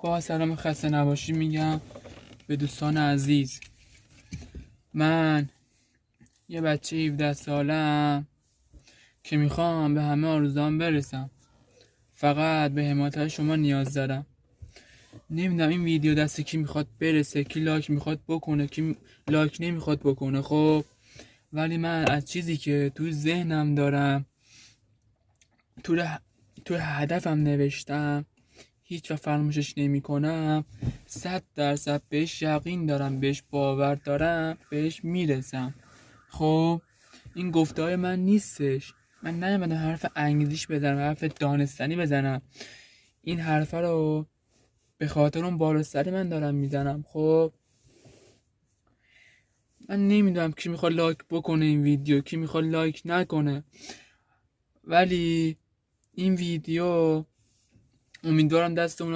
با سلام خسته نباشی میگم به دوستان عزیز. من یه بچه 17 سالم که میخوام به همه آرزوام برسم. فقط به حمایت شما نیاز دارم. نمیدونم این ویدیو دست کی میخواد برسه، کی لایک میخواد بکنه، کی لایک نمیخواد بکنه. خب ولی من از چیزی که تو ذهنم دارم، تو هدفم نوشتم، هیچ وقت فراموشش نمی کنم. 100% بهش یقین دارم، بهش باور دارم، بهش میرسم. خب این گفته های من نیستش. من نیومدم حرف انگلیش بزنم، حرف دانستنی بزنم. این حرف رو به خاطر اون بالا سری من دارم میزنم. خب من نمیدونم کی میخواد لایک بکنه این ویدیو، کی میخواد لایک نکنه، ولی این ویدیو امیدوارم دست اون